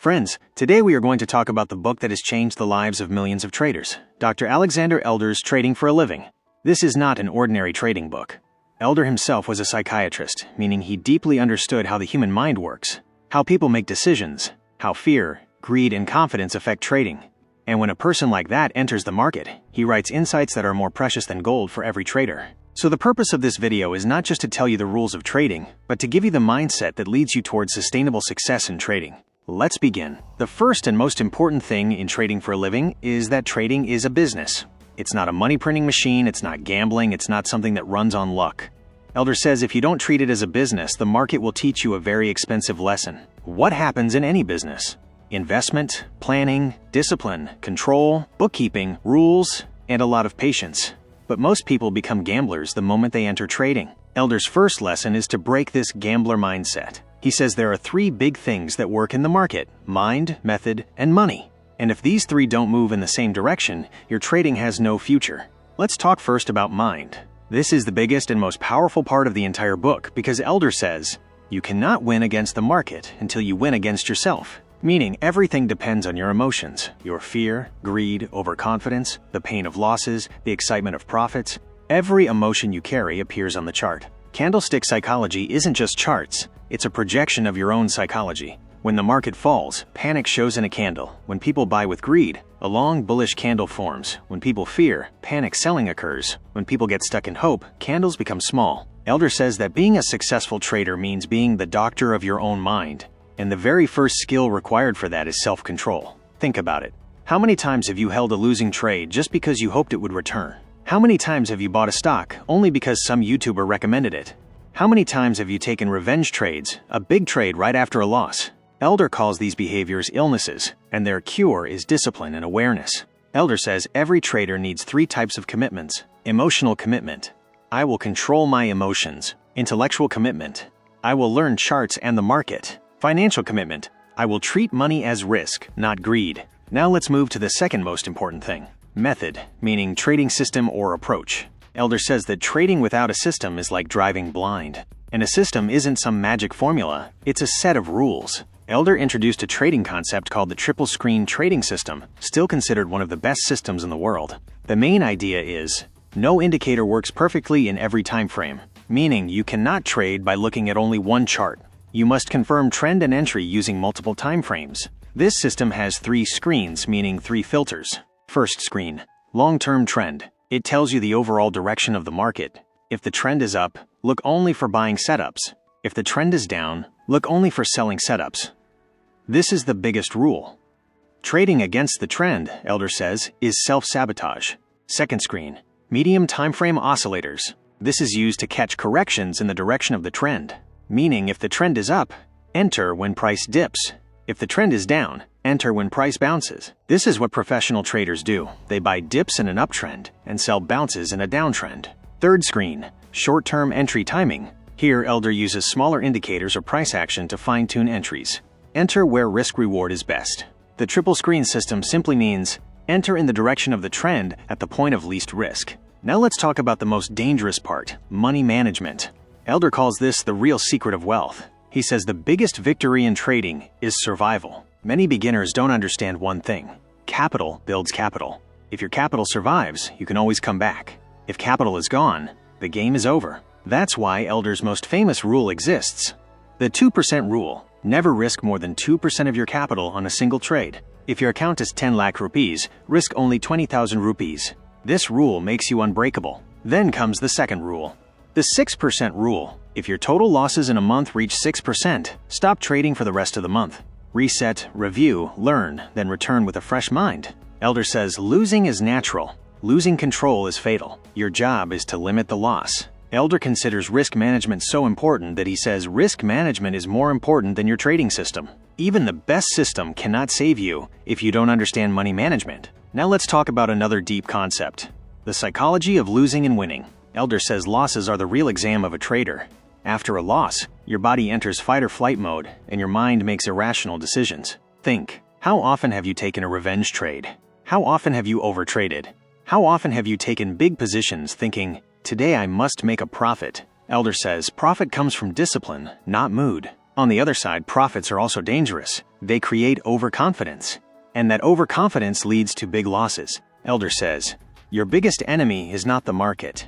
Friends, today we are going to talk about the book that has changed the lives of millions of traders, Dr. Alexander Elder's Trading for a Living. This is not an ordinary trading book. Elder himself was a psychiatrist, meaning he deeply understood how the human mind works, how people make decisions, how fear, greed, and confidence affect trading. And when a person like that enters the market, he writes insights that are more precious than gold for every trader. So the purpose of this video is not just to tell you the rules of trading, but to give you the mindset that leads you towards sustainable success in trading. Let's begin. The first and most important thing in trading for a living is that trading is a business. It's not a money printing machine, it's not gambling, it's not something that runs on luck. Elder says if you don't treat it as a business, the market will teach you a very expensive lesson. What happens in any business? Investment, planning, discipline, control, bookkeeping, rules, and a lot of patience. But most people become gamblers the moment they enter trading. Elder's first lesson is to break this gambler mindset. He says there are three big things that work in the market: mind, method, and money. And if these three don't move in the same direction, your trading has no future. Let's talk first about mind. This is the biggest and most powerful part of the entire book because Elder says, you cannot win against the market until you win against yourself. Meaning everything depends on your emotions, your fear, greed, overconfidence, the pain of losses, the excitement of profits. Every emotion you carry appears on the chart. Candlestick psychology isn't just charts, it's a projection of your own psychology. When the market falls, panic shows in a candle. When people buy with greed, a long bullish candle forms. When people fear, panic selling occurs. When people get stuck in hope, candles become small. Elder says that being a successful trader means being the doctor of your own mind. And the very first skill required for that is self-control. Think about it. How many times have you held a losing trade just because you hoped it would return? How many times have you bought a stock only because some YouTuber recommended it? How many times have you taken revenge trades, a big trade right after a loss? Elder calls these behaviors illnesses, and their cure is discipline and awareness. Elder says every trader needs three types of commitments. Emotional commitment. I will control my emotions. Intellectual commitment. I will learn charts and the market. Financial commitment. I will treat money as risk, not greed. Now let's move to the second most important thing. Method, meaning trading system or approach. Elder says that trading without a system is like driving blind. And a system isn't some magic formula, it's a set of rules. Elder introduced a trading concept called the triple screen trading system, still considered one of the best systems in the world. The main idea is, no indicator works perfectly in every time frame, meaning you cannot trade by looking at only one chart. You must confirm trend and entry using multiple time frames. This system has three screens, meaning three filters. First screen, long-term trend. It tells you the overall direction of the market. If the trend is up, look only for buying setups. If the trend is down, look only for selling setups. This is the biggest rule. Trading against the trend, Elder says, is self-sabotage. Second screen, medium time frame oscillators. This is used to catch corrections in the direction of the trend. Meaning if the trend is up, enter when price dips. If the trend is down, enter when price bounces. This is what professional traders do. They buy dips in an uptrend and sell bounces in a downtrend. Third screen, short-term entry timing. Here, Elder uses smaller indicators or price action to fine-tune entries. Enter where risk-reward is best. The triple screen system simply means enter in the direction of the trend at the point of least risk. Now let's talk about the most dangerous part, money management. Elder calls this the real secret of wealth. He says the biggest victory in trading is survival. Many beginners don't understand one thing. Capital builds capital. If your capital survives, you can always come back. If capital is gone, the game is over. That's why Elder's most famous rule exists. The 2% rule. Never risk more than 2% of your capital on a single trade. If your account is 10 lakh rupees, risk only 20,000 rupees. This rule makes you unbreakable. Then comes the second rule. The 6% rule. If your total losses in a month reach 6%, stop trading for the rest of the month. Reset, review, learn, then return with a fresh mind. Elder says losing is natural. Losing control is fatal. Your job is to limit the loss. Elder considers risk management so important that he says risk management is more important than your trading system. Even the best system cannot save you if you don't understand money management. Now let's talk about another deep concept. The psychology of losing and winning. Elder says losses are the real exam of a trader. After a loss, your body enters fight or flight mode and your mind makes irrational decisions. Think, how often have you taken a revenge trade? How often have you overtraded? How often have you taken big positions thinking, today I must make a profit? Elder says profit comes from discipline, not mood. On the other side, profits are also dangerous. They create overconfidence. And that overconfidence leads to big losses. Elder says, your biggest enemy is not the market.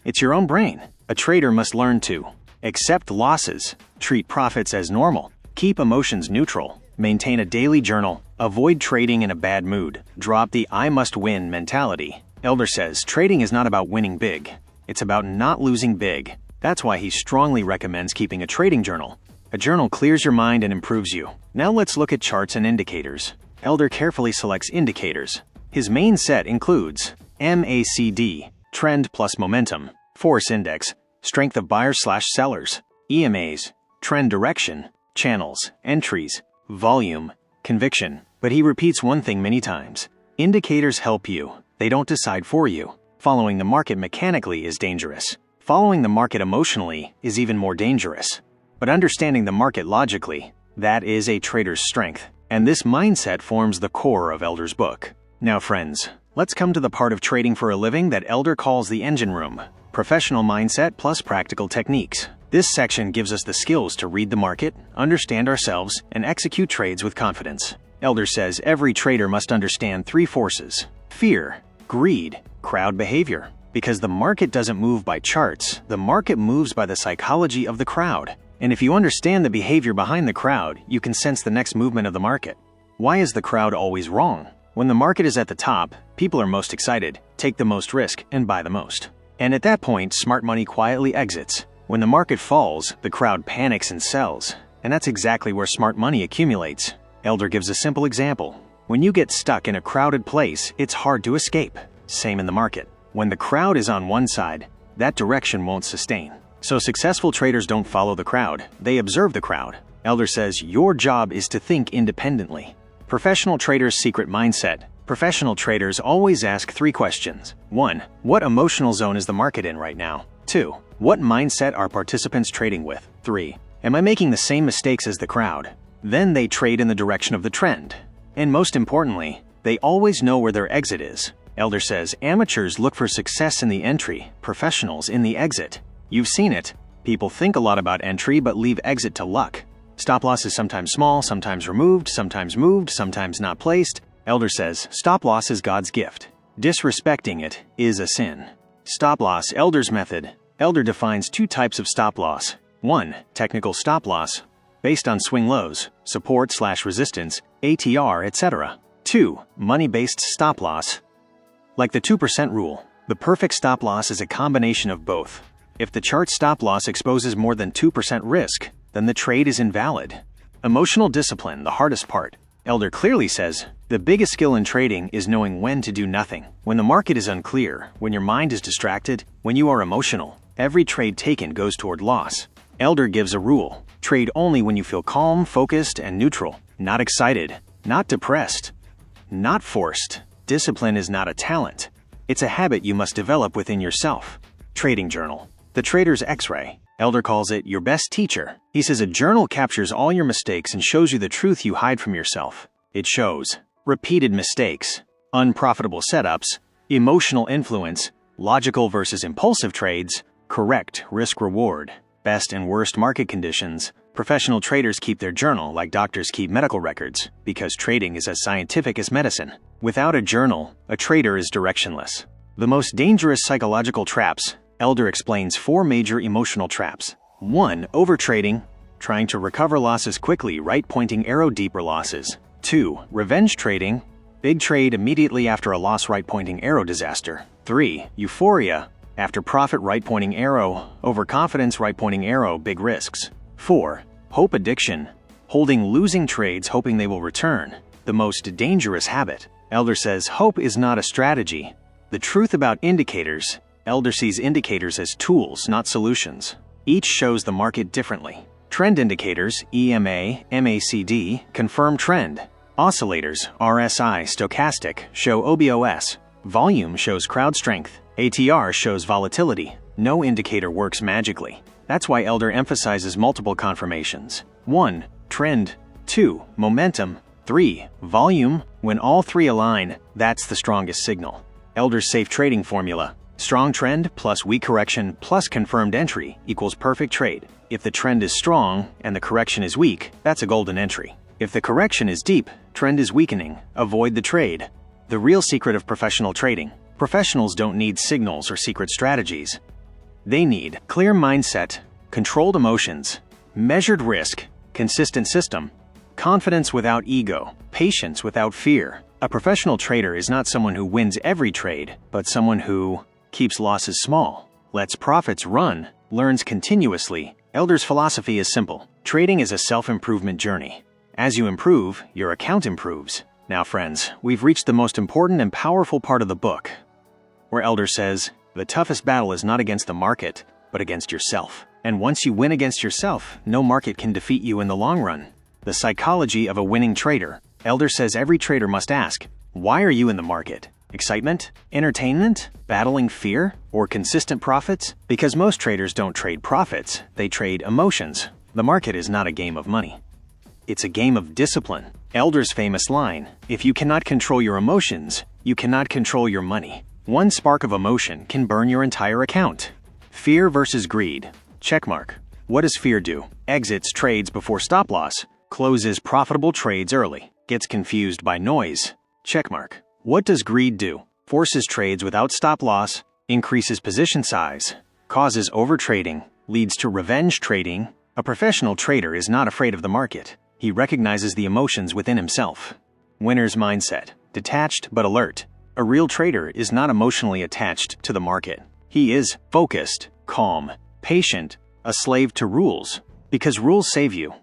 It's your own brain. A trader must learn to accept losses, treat profits as normal, keep emotions neutral, maintain a daily journal, avoid trading in a bad mood, drop the I must win mentality. Elder says trading is not about winning big. It's about not losing big. That's why he strongly recommends keeping a trading journal. A journal clears your mind and improves you. Now let's look at charts and indicators. Elder carefully selects indicators. His main set includes MACD, Trend plus Momentum, Force Index, Strength of Buyers/Sellers, EMAs, Trend Direction, Channels, Entries, Volume, Conviction. But he repeats one thing many times. Indicators help you. They don't decide for you. Following the market mechanically is dangerous. Following the market emotionally is even more dangerous. But understanding the market logically, that is a trader's strength. And this mindset forms the core of Elder's book. Now friends, let's come to the part of trading for a living that Elder calls the engine room. Professional mindset plus practical techniques. This section gives us the skills to read the market, understand ourselves, and execute trades with confidence. Elder says every trader must understand three forces: fear, greed, crowd behavior. Because the market doesn't move by charts, the market moves by the psychology of the crowd. And if you understand the behavior behind the crowd, you can sense the next movement of the market. Why is the crowd always wrong? When the market is at the top, people are most excited, take the most risk, and buy the most. And at that point, smart money quietly exits. When the market falls, the crowd panics and sells. And that's exactly where smart money accumulates. Elder gives a simple example. When you get stuck in a crowded place, it's hard to escape. Same in the market. When the crowd is on one side, that direction won't sustain. So successful traders don't follow the crowd, they observe the crowd. Elder says your job is to think independently. Professional traders' secret mindset. Professional traders always ask three questions. 1. What emotional zone is the market in right now? 2. What mindset are participants trading with? 3. Am I making the same mistakes as the crowd? Then they trade in the direction of the trend. And most importantly, they always know where their exit is. Elder says amateurs look for success in the entry, professionals in the exit. You've seen it. People think a lot about entry but leave exit to luck. Stop loss is sometimes small, sometimes removed, sometimes moved, sometimes not placed. Elder says stop loss is God's gift. Disrespecting it is a sin. Stop loss, Elder's method. Elder defines two types of stop loss. 1. Technical stop loss, based on swing lows, support/resistance, ATR, etc. 2. Money-based stop loss. Like the 2% rule, the perfect stop loss is a combination of both. If the chart stop loss exposes more than 2% risk, then the trade is invalid. Emotional discipline, the hardest part. Elder clearly says, the biggest skill in trading is knowing when to do nothing. When the market is unclear, when your mind is distracted, when you are emotional, every trade taken goes toward loss. Elder gives a rule. Trade only when you feel calm, focused, and neutral. Not excited, not depressed, not forced. Discipline is not a talent. It's a habit you must develop within yourself. Trading journal. The trader's X-ray. Elder calls it your best teacher. He says a journal captures all your mistakes and shows you the truth you hide from yourself. It shows repeated mistakes, unprofitable setups, emotional influence, logical versus impulsive trades, correct risk-reward, best and worst market conditions. Professional traders keep their journal like doctors keep medical records, because trading is as scientific as medicine. Without a journal, a trader is directionless. The most dangerous psychological traps. Elder explains 4 major emotional traps. 1. Overtrading, trying to recover losses quickly, right pointing arrow, deeper losses. 2. Revenge trading, big trade immediately after a loss, right pointing arrow, disaster. 3. Euphoria, after profit, right pointing arrow, overconfidence, right pointing arrow, big risks. 4. Hope addiction, holding losing trades hoping they will return, the most dangerous habit. Elder says hope is not a strategy. The truth about indicators. Elder sees indicators as tools, not solutions. Each shows the market differently. Trend indicators, EMA, MACD, confirm trend. Oscillators, RSI, stochastic, show OBOS. Volume shows crowd strength. ATR shows volatility. No indicator works magically. That's why Elder emphasizes multiple confirmations. 1. Trend. 2. Momentum. 3. Volume. When all three align, that's the strongest signal. Elder's safe trading formula. Strong trend plus weak correction plus confirmed entry equals perfect trade. If the trend is strong and the correction is weak, that's a golden entry. If the correction is deep, trend is weakening, avoid the trade. The real secret of professional trading. Professionals don't need signals or secret strategies. They need clear mindset, controlled emotions, measured risk, consistent system, confidence without ego, patience without fear. A professional trader is not someone who wins every trade, but someone who keeps losses small, lets profits run, learns continuously. Elder's philosophy is simple. Trading is a self-improvement journey. As you improve, your account improves. Now, friends, we've reached the most important and powerful part of the book, where Elder says, the toughest battle is not against the market, but against yourself. And once you win against yourself, no market can defeat you in the long run. The psychology of a winning trader. Elder says every trader must ask, why are you in the market? Excitement? Entertainment? Battling fear? Or consistent profits? Because most traders don't trade profits, they trade emotions. The market is not a game of money. It's a game of discipline. Elder's famous line, if you cannot control your emotions, you cannot control your money. One spark of emotion can burn your entire account. Fear versus greed. Checkmark. What does fear do? Exits trades before stop loss, closes profitable trades early, gets confused by noise. Checkmark. What does greed do? Forces trades without stop loss, increases position size, causes overtrading, leads to revenge trading. A professional trader is not afraid of the market. He recognizes the emotions within himself. Winner's mindset. Detached but alert. A real trader is not emotionally attached to the market. He is focused, calm, patient, a slave to rules, because rules save you.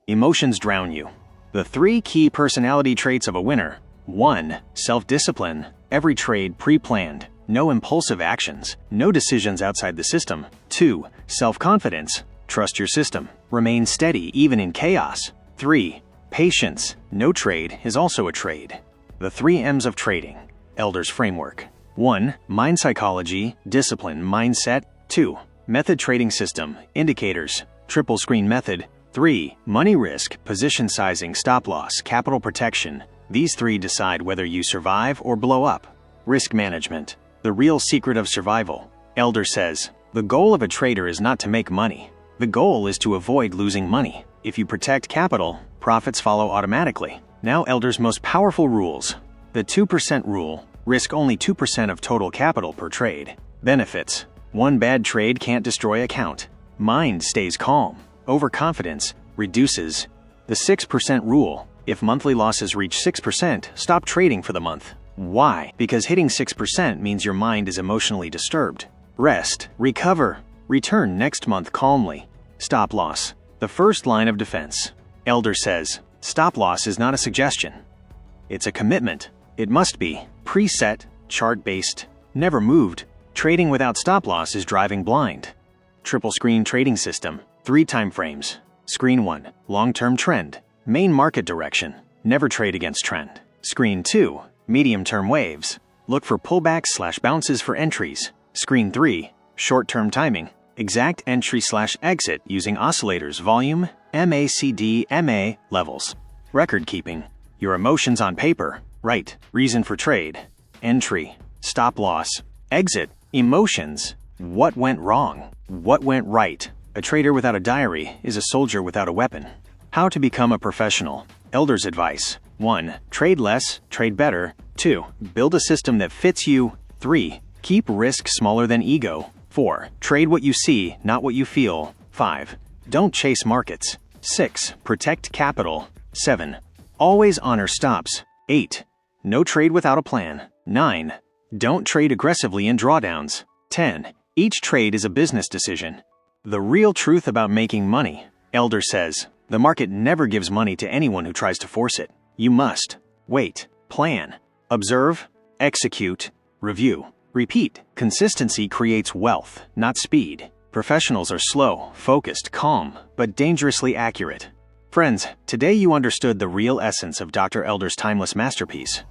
Emotions drown you. The 3 key personality traits of a winner. 1. Self-discipline. Every trade pre-planned. No impulsive actions. No decisions outside the system. 2. Self-confidence. Trust your system. Remain steady even in chaos. 3. Patience. No trade is also a trade. The 3 M's of trading. Elder's framework. 1. Mind psychology, discipline, mindset. 2. Method trading system, indicators, triple screen method. 3. Money risk, position sizing, stop loss, capital protection. These 3 decide whether you survive or blow up. Risk management, the real secret of survival. Elder says, the goal of a trader is not to make money. The goal is to avoid losing money. If you protect capital, profits follow automatically. Now Elder's most powerful rules. The 2% rule, risk only 2% of total capital per trade. Benefits. 1 bad trade can't destroy account. Mind stays calm. Overconfidence reduces. The 6% rule, if monthly losses reach 6%, stop trading for the month. Why? Because hitting 6% means your mind is emotionally disturbed. Rest, recover, return next month calmly. Stop loss, the first line of defense. Elder says, stop loss is not a suggestion. It's a commitment. It must be preset, chart-based, never moved. Trading without stop loss is driving blind. Triple screen trading system, 3 time frames. Screen 1, long-term trend, main market direction, never trade against trend. Screen 2, medium-term waves, look for pullbacks/bounces for entries. Screen 3, short-term timing, exact entry/exit using oscillators, volume, MACD, MA levels. Record keeping, your emotions on paper, right, reason for trade, entry, stop loss, exit, emotions, what went wrong, what went right. A trader without a diary is a soldier without a weapon. How to become a professional. Elder's advice. 1. Trade less, trade better. 2. Build a system that fits you. 3. Keep risk smaller than ego. 4. Trade what you see, not what you feel. 5. Don't chase markets. 6. Protect capital. 7. Always honor stops. 8. No trade without a plan. 9. Don't trade aggressively in drawdowns. 10. Each trade is a business decision. The real truth about making money. Elder says, the market never gives money to anyone who tries to force it. You must wait, plan, observe, execute, review, repeat. Consistency creates wealth, not speed. Professionals are slow, focused, calm, but dangerously accurate. Friends, today you understood the real essence of Dr. Elder's timeless masterpiece.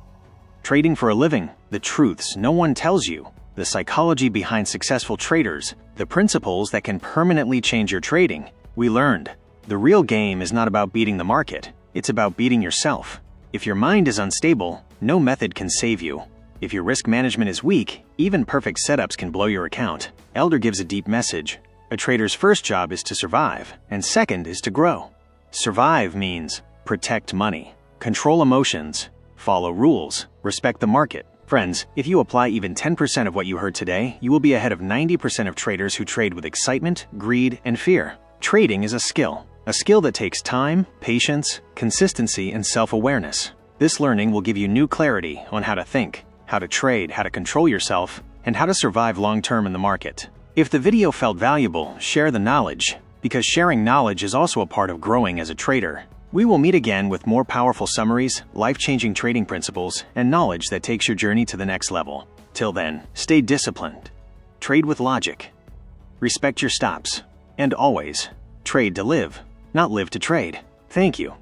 Trading for a living, the truths no one tells you, the psychology behind successful traders, the principles that can permanently change your trading. We learned, the real game is not about beating the market, it's about beating yourself. If your mind is unstable, no method can save you. If your risk management is weak, even perfect setups can blow your account. Elder gives a deep message. A trader's first job is to survive, and second is to grow. Survive means protect money, control emotions, follow rules, respect the market. Friends, if you apply even 10% of what you heard today, you will be ahead of 90% of traders who trade with excitement, greed, and fear. Trading is a skill that takes time, patience, consistency, and self-awareness. This learning will give you new clarity on how to think, how to trade, how to control yourself, and how to survive long-term in the market. If the video felt valuable, share the knowledge, because sharing knowledge is also a part of growing as a trader. We will meet again with more powerful summaries, life-changing trading principles, and knowledge that takes your journey to the next level. Till then, stay disciplined, trade with logic, respect your stops, and always trade to live, not live to trade. Thank you.